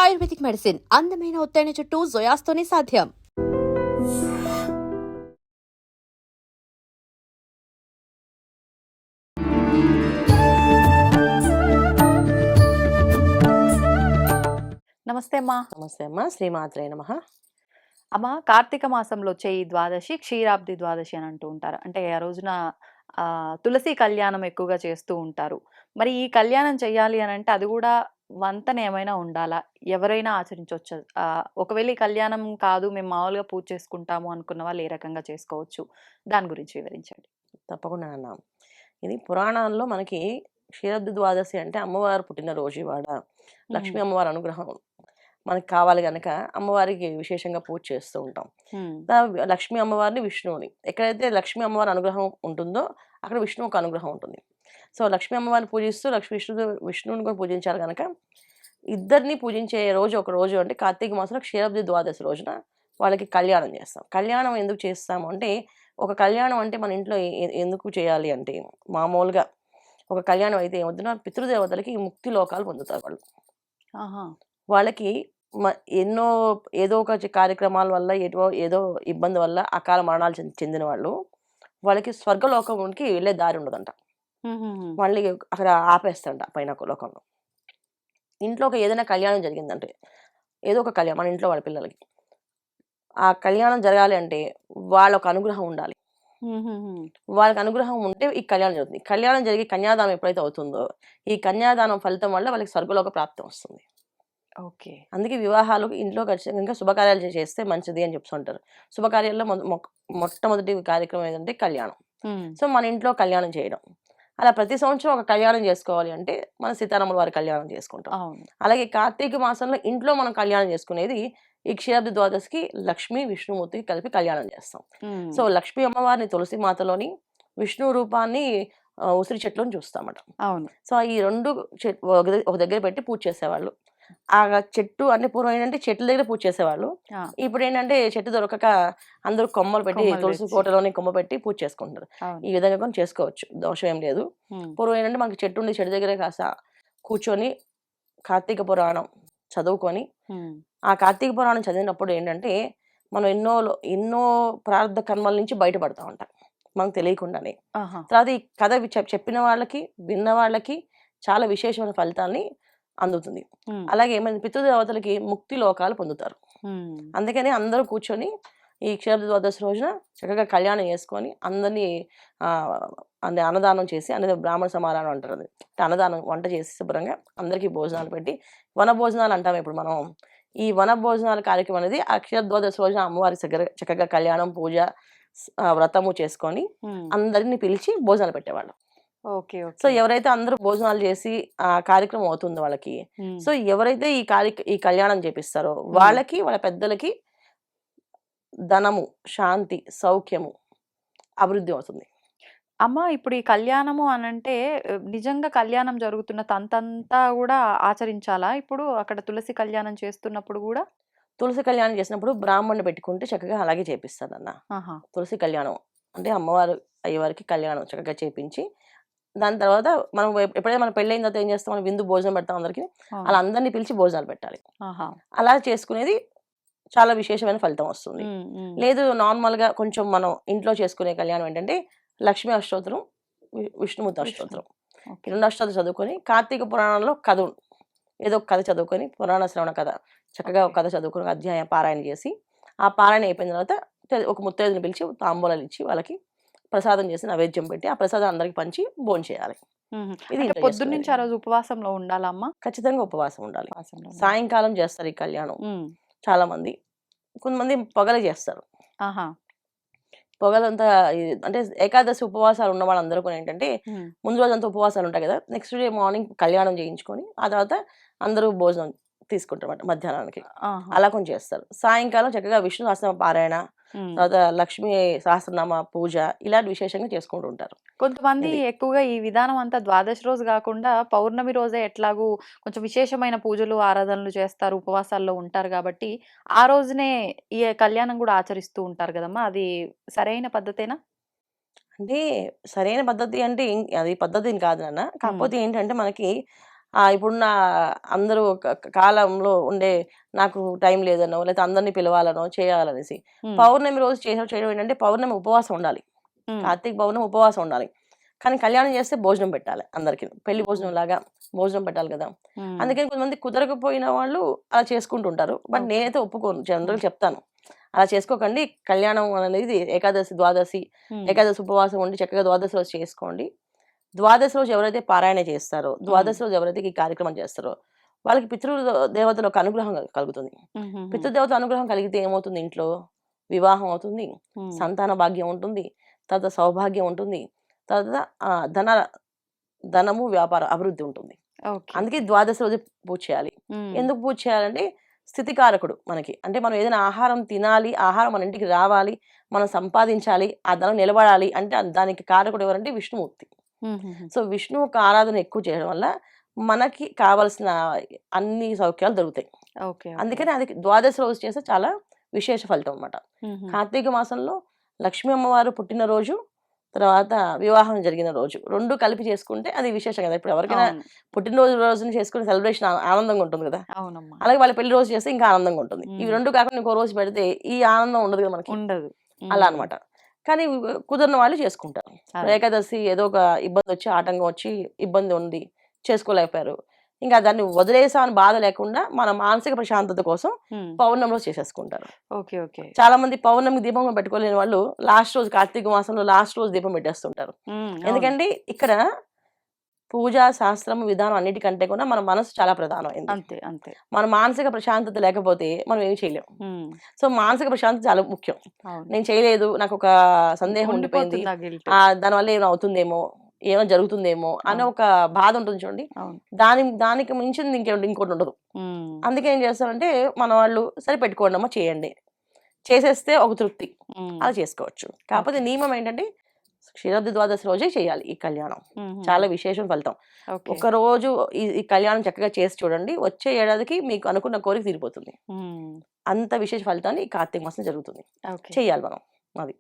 Ayurvedic medicine అందమైన ఒత్తైన చుట్టూ జొయాస్తోనే సాధ్యం. నమస్తే అమ్మా. నమస్తే అమ్మ. శ్రీమాత్రే నమః. అమ్మ, కార్తీక మాసంలో వచ్చే ఈ ద్వాదశి క్షీరాబ్ది ద్వాదశి అని అంటూ ఉంటారు. అంటే ఆ రోజున తులసి కళ్యాణం ఎక్కువగా చేస్తూ ఉంటారు. మరి ఈ కళ్యాణం చెయ్యాలి అనంటే అది గూడా వంతెన ఏమైనా ఉండాలా? ఎవరైనా ఆచరించొచ్చా? ఒకవేళ ఈ కళ్యాణం కాదు, మేము మామూలుగా పూజ చేసుకుంటాము అనుకున్న వాళ్ళు ఏ రకంగా చేసుకోవచ్చు? దాని గురించి వివరించండి. తప్పకుండా నాన్న. ఇది పురాణాల్లో మనకి క్షీరబ్ది ద్వాదశి అంటే అమ్మవారు పుట్టినరోజు ఇవాళ. హ్మ్. లక్ష్మీ అమ్మవారి అనుగ్రహం మనకి కావాలి గనక అమ్మవారికి విశేషంగా పూజ చేస్తూ ఉంటాం. హ్మ్. లక్ష్మీ అమ్మవారిని, విష్ణువుని. ఎక్కడైతే లక్ష్మీ అమ్మవారి అనుగ్రహం ఉంటుందో అక్కడ విష్ణువు ఒక అనుగ్రహం ఉంటుంది. సో, లక్ష్మీ అమ్మవారిని పూజిస్తూ విష్ణువుని కూడా పూజించారు గనక ఇద్దరిని పూజించే రోజు ఒక రోజు అంటే కార్తీక మాసంలో క్షీరబ్ది ద్వాదశి రోజున వాళ్ళకి కళ్యాణం చేస్తాం. కళ్యాణం ఎందుకు చేస్తాము అంటే, ఒక కళ్యాణం అంటే మన ఇంట్లో ఎందుకు చేయాలి అంటే, మామూలుగా ఒక కళ్యాణం అయితే ఏమవుతుందో పితృదేవతలకి ముక్తి లోకాలు పొందుతారు వాళ్ళు. ఆహా! వాళ్ళకి మ ఎన్నో ఏదో ఒక కార్యక్రమాల వల్ల ఏదో ఇబ్బంది వల్ల అకాల మరణాలు చెందిన వాళ్ళు, వాళ్ళకి స్వర్గలోకంకి వెళ్ళే దారి ఉండదంట. హుహుహు. మళ్ళీ అక్కడ ఆపేస్తారంట పైన లోకంలో. ఇంట్లో ఏదైనా కళ్యాణం జరిగిందంటే, ఏదో ఒక కళ్యాణం మన ఇంట్లో వాళ్ళ పిల్లలకి. ఆ కళ్యాణం జరగాలి అంటే వాళ్ళొక అనుగ్రహం ఉండాలి. హుహుహు. వాళ్ళకి అనుగ్రహం ఉంటే ఈ కళ్యాణం జరుగుతుంది. కళ్యాణం జరిగి కన్యాదానం ఎప్పుడైతే అవుతుందో, ఈ కన్యాదానం ఫలితం వల్ల వాళ్ళకి స్వర్గలోక ప్రాప్తం వస్తుంది. ఓకే. అందుకే వివాహాలు ఇంట్లో ఖచ్చితంగా శుభకార్యాలు చేస్తే మంచిది అని చెప్తుంటారు. శుభకార్యాల్లో మొట్టమొదటి కార్యక్రమం ఏదంటే కళ్యాణం. హ్మ్. సో, మన ఇంట్లో కళ్యాణం చేయడం. అలా ప్రతి సంవత్సరం ఒక కళ్యాణం చేసుకోవాలి అంటే, మనం సీతారాముల వారి కళ్యాణం చేసుకుంటాం. అవును. అలాగే కార్తీక మాసంలో ఇంట్లో మనం కళ్యాణం చేసుకునేది ఈ క్షీరాబ్ది ద్వాదశికి లక్ష్మి, విష్ణుమూర్తికి కలిపి కళ్యాణం చేస్తాం. హ్మ్. సో, లక్ష్మీ అమ్మవారిని తులసి మాతలోని, విష్ణు రూపాన్ని ఉసిరి చెట్లోని చూస్తామట. అవును. సో, ఈ 2 ఒక దగ్గర పెట్టి పూజ చేసేవాళ్ళు. ఆ చెట్టు అంటే పూర్వం ఏంటంటే చెట్ల దగ్గర పూజ చేసేవాళ్ళు. ఆ! ఇప్పుడేంటంటే చెట్టు దొరకక అందరూ కొమ్మలు పెట్టి కొమ్మలు తులసి తెచ్చి. కోటలోని కొమ్మ పెట్టి పూజ చేసుకుంటారు. అవును. ఈ విధంగా కూడా చేసుకోవచ్చు. దోషం ఏం లేదు. హ్మ్. పూర్వం ఏంటంటే మనకి చెట్టు ఉండి చెట్టు దగ్గరే కాస్త కూర్చొని కార్తీక పురాణం చదువుకొని, హ్మ్. ఆ కార్తీక పురాణం చదివినప్పుడు ఏంటంటే, మనం ఎన్నో ప్రారంధ కర్మల నుంచి బయటపడతా ఉంటాం. మనకు తెలియకుండానే. ఆహా! తర్వాత ఈ కథ చెప్పిన వాళ్ళకి, విన్న వాళ్ళకి చాలా విశేషమైన ఫలితాల్ని అందుతుంది. హ్మ్. అలాగే మన పితృదేవతలకి ముక్తి లోకాలు పొందుతారు. హ్మ్. అందుకని అందరూ కూర్చొని ఈ క్షీరాబ్ది ద్వాదశి రోజున చక్కగా కళ్యాణం చేసుకొని అందరినీ ఆహ్, అన్నదానం చేసి అనేది బ్రాహ్మణ సమారాధన అంటారు అది. అన్నదానం వంట చేసి శుభ్రంగా అందరికీ భోజనాలు పెట్టి వనభోజనాలు అంటాం ఇప్పుడు మనం. ఈ వనభోజనాల కార్యక్రమం అనేది ఆ క్షీరాబ్ది ద్వాదశి రోజున అమ్మవారి దగ్గర చక్కగా కళ్యాణం, పూజ, వ్రతము చేసుకొని హ్మ్. అందరిని పిలిచి భోజనాలు పెట్టేవాళ్ళు. ఓకే. So, okay. ఎవరైతే అందరూ భోజనాలు చేసి ఆ కార్యక్రమం అవుతుందో వాళ్ళకి, హ్మ్. సో, ఎవరైతే ఈ కళ్యాణం చేపిస్తారో హ్మ్. వాళ్ళకి, వాళ్ళ పెద్దలకి ధనము, శాంతి, సౌఖ్యము, అభివృద్ధి అవుతుంది. అమ్మ, ఇప్పుడు ఈ కళ్యాణము అనంటే నిజంగా కళ్యాణం జరుగుతున్న తంతంతా గూడా ఆచరించాలా? ఇప్పుడు అక్కడ తులసి కళ్యాణం చేస్తున్నప్పుడు గూడా? తులసి కళ్యాణం చేసినప్పుడు బ్రాహ్మణ్ణి పెట్టుకుంటే చక్కగా అలాగే చేపిస్తారన్న. ఆహా! తులసి కళ్యాణం అంటే అమ్మవారు, అయ్యవారికి కళ్యాణం చక్కగా చేపించి, దాని తర్వాత మనం ఎప్పుడైతే మన పెళ్ళైన తర్వాత ఏం చేస్తాం, మనం విందు భోజనం పెడతాం అందరికి. అవును. అలా అందరిని పిలిచి భోజనాలు పెట్టాలి. ఆహా! అలా చేసుకునేది చాలా విశేషమైన ఫలితం వస్తుంది. హ్మ్. హ్మ్. లేదు నార్మల్‌గా కొంచెం మనం ఇంట్లో చేసుకునే కళ్యాణం ఏంటంటే, లక్ష్మీ అష్టోత్తరం, విష్ణుమూర్తి విష్ణు. అష్టోత్తరం. ఈ ఓకే. 2 అష్టాలు చదువుకొని, కార్తీక పురాణంలో కథ ఏదో ఒక కథ చదువుకొని, పురాణ శ్రవణ కథ చక్కగా ఓకే. ఒక కథ చదువుకొని, ఒక అధ్యాయం పారాయణ చేసి, ఆ పారాయణ అయిపోయిన తర్వాత ఒక ముత్తైదుని పిలిచి తాంబూలాలిచ్చి వాళ్ళకి ప్రసాదం చేసి నైవేద్యం పెట్టి, ఆ ప్రసాదం అందరికి పంచి భోంచేయాలి. హుహు. ఇది అంటే ఇంట్లో చేసుకునేది. పొద్దున్నుంచి ఆ రోజు ఉపవాసంలో ఉండాలా అమ్మ? ఖచ్చితంగా ఉపవాసం ఉండాలి. ఉపవాసంలో ఉండాలి. సాయంకాలం చేస్తారు ఈ కళ్యాణం హ్మ్. చాలామంది. కొంతమంది పొగలే చేస్తారు. ఆహా! పొగలంతా అంటే ఏకాదశి ఉపవాసాలు ఉన్న వాళ్ళందరూ కూడా ఏంటంటే, హ్మ్. ముందు రోజంతా ఉపవాసాలు ఉంటాయి కదా! నెక్స్ట్ డే మార్నింగ్ కళ్యాణం చేయించుకొని, ఆ తర్వాత అందరూ భోజనం తీసుకుంటారన్నమాట మధ్యాహ్నానికి. ఆహా! అలా కొంచెం చేస్తారు. సాయంకాలం చక్కగా విష్ణు సహస్రనామ పారాయణ, హ్మ్. తర్వాత లక్ష్మీ సహస్రనామ పూజ ఇలాంటి విశేషంగా చేసుకుంటూ ఉంటారు. కొంతమంది ఇది. ఎక్కువగా ఈ విధానం అంతా ద్వాదశి రోజు గాకుండా పౌర్ణమి రోజే ఎట్లాగూ కొంచెం విశేషమైన పూజలు, ఆరాధనలు చేస్తారు. ఉపవాసాల్లో ఉంటారు గాబట్టి, ఆ రోజునే ఈ కళ్యాణం గూడా ఆచరిస్తూ ఉంటారు గదమ్మా! అది సరైన పద్ధతేనా? అంటే సరైన పద్ధతి అంటే అది పద్ధతి ఏం కాదు నాన్న. హ్మ్. కాకపోతే ఏంటంటే మనకి ఇప్పుడున్న అందరూ కాలంలో ఉండే నాకు టైం లేదనో లేకపోతే అందరినీ పిలవాలనో చేయాలనేసి పౌర్ణమి రోజు చేయడం ఏంటంటే పౌర్ణమి ఉపవాసం ఉండాలి, కార్తీక పౌర్ణమి ఉపవాసం ఉండాలి. కానీ కళ్యాణం చేస్తే భోజనం పెట్టాలి, అందరికి పెళ్లి భోజనం లాగా భోజనం పెట్టాలి కదా. అందుకని కొంతమంది కుదరకపోయిన వాళ్ళు అలా చేసుకుంటుంటారు. బట్ నేనైతే ఒప్పుకోను, జనరల్ చెప్తాను అలా చేసుకోకండి. కళ్యాణం అనేది ఏకాదశి ద్వాదశి ఉపవాసం ఉండి చక్కగా ద్వాదశి రోజు చేసుకోండి. ద్వాదశి రోజు ఎవరైతే పారాయణ చేస్తారో, ద్వాదశి రోజు ఎవరైతే ఈ కార్యక్రమం చేస్తారో వాళ్ళకి పితృదేవతల ఒక అనుగ్రహం కలుగుతుంది. పితృదేవత అనుగ్రహం కలిగితే ఏమవుతుంది, ఇంట్లో వివాహం అవుతుంది, సంతాన భాగ్యం ఉంటుంది, తర్వాత సౌభాగ్యం ఉంటుంది, తర్వాత ధనము వ్యాపార అభివృద్ధి ఉంటుంది. అందుకే ద్వాదశి రోజు పూజ చేయాలి. ఎందుకు పూజ చేయాలంటే స్థితికారకుడు మనకి. అంటే మనం ఏదైనా ఆహారం తినాలి, ఆహారం మన ఇంటికి రావాలి, మనం సంపాదించాలి, ఆ ధనం నిలబడాలి అంటే దానికి కారకుడు ఎవరంటే విష్ణుమూర్తి. సో విష్ణు ఒక ఆరాధన ఎక్కువ చేయడం వల్ల మనకి కావాల్సిన అన్ని సౌఖ్యాలు దొరుకుతాయి. అందుకని అది ద్వాదశి రోజు చేస్తే చాలా విశేష ఫలితం అన్నమాట. కార్తీక మాసంలో లక్ష్మీ అమ్మవారు పుట్టినరోజు, తర్వాత వివాహం జరిగిన రోజు రెండు కలిపి చేసుకుంటే అది విశేషం కదా. ఇప్పుడు ఎవరికైనా పుట్టినరోజుని చేసుకునే సెలబ్రేషన్ ఆనందంగా ఉంటుంది కదా, అలాగే వాళ్ళ పెళ్లి రోజు చేస్తే ఇంకా ఆనందంగా ఉంటుంది. ఇవి రెండు కాకుండా ఇంకో రోజు పెడితే ఈ ఆనందం ఉండదు కదా మనకి, ఉండదు అలా అనమాట. కానీ కుదిరిన వాళ్ళు చేసుకుంటారు. ఏకాదశి ఏదో ఒక ఇబ్బంది వచ్చి ఆటంకం వచ్చి ఇబ్బంది ఉంది చేసుకోలేకపోయారు, ఇంకా దాన్ని వదిలేసామని బాధ లేకుండా మన మానసిక ప్రశాంతత కోసం పౌర్ణమిలో చేసేసుకుంటారు. చాలా మంది పౌర్ణమి దీపం పెట్టుకోలేని వాళ్ళు లాస్ట్ రోజు కార్తీక మాసంలో లాస్ట్ రోజు దీపం పెట్టేస్తుంటారు. ఎందుకంటే ఇక్కడ పూజా శాస్త్రం విధానం అన్నిటికంటే కూడా మన మనసు చాలా ప్రధానమైంది. మన మానసిక ప్రశాంతత లేకపోతే మనం ఏమి చేయలేము. సో మానసిక ప్రశాంతత చాలా ముఖ్యం. నేను చేయలేదు, నాకు ఒక సందేహం ఉండిపోయింది, దానివల్ల ఏమైనా అవుతుందేమో, ఏమైనా జరుగుతుందేమో అనే ఒక బాధ ఉంటుంది చూడండి, దానికి మించింది ఇంకోటి ఉండదు. అందుకే ఏం చేస్తారంటే మన వాళ్ళు సరే పెట్టుకోండి అమ్మా చేయండి, చేసేస్తే ఒక తృప్తి, అలా చేసుకోవచ్చు. కాకపోతే నియమం ఏంటంటే క్షీరాబ్ది ద్వాదశి రోజే చేయాలి ఈ కళ్యాణం, చాలా విశేషం ఫలితం. ఒక రోజు ఈ కళ్యాణం చక్కగా చేసి చూడండి, వచ్చే ఏడాదికి మీకు అనుకున్న కోరిక తీరిపోతుంది. అంత విశేష ఫలితాన్ని ఈ కార్తీక మాసం జరుగుతుంది, చెయ్యాలి మనం. అది.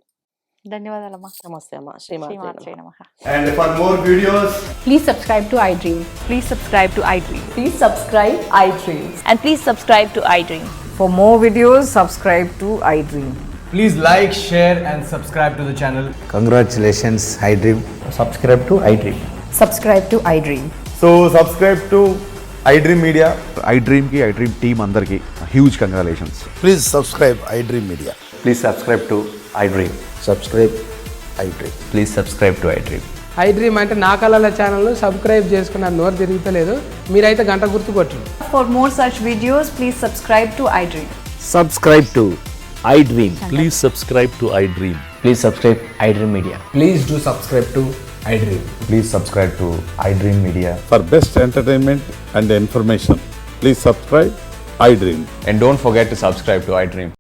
ధన్యవాదాలమ్మా. నమస్తే అమ్మా. శ్రీమాత్రే నమః. And for more videos, please subscribe to iDream. Please subscribe to iDream. Please subscribe iDream. And please subscribe to iDream. For more videos, subscribe to iDream. please like, share and subscribe to the channel. Congratulations, iDream. Subscribe to iDream. Subscribe to iDream. So subscribe to iDream Media. iDream ki iDream team andarki huge congratulations. Please subscribe iDream Media. Please subscribe to iDream. Subscribe iDream. Please subscribe to iDream. iDream అంటే నా కళల channel subscribe చేసుకున్నారు, నోరు తిరుగుతలేదు, మీరైతే గంట గుర్తు కొట్టండి. For more such videos, please subscribe to iDream. Subscribe to iDream. Please subscribe to iDream. Please subscribe iDream Media. Please do subscribe to iDream. Please subscribe to iDream Media. For best entertainment and information, please subscribe iDream. And don't forget to subscribe to iDream.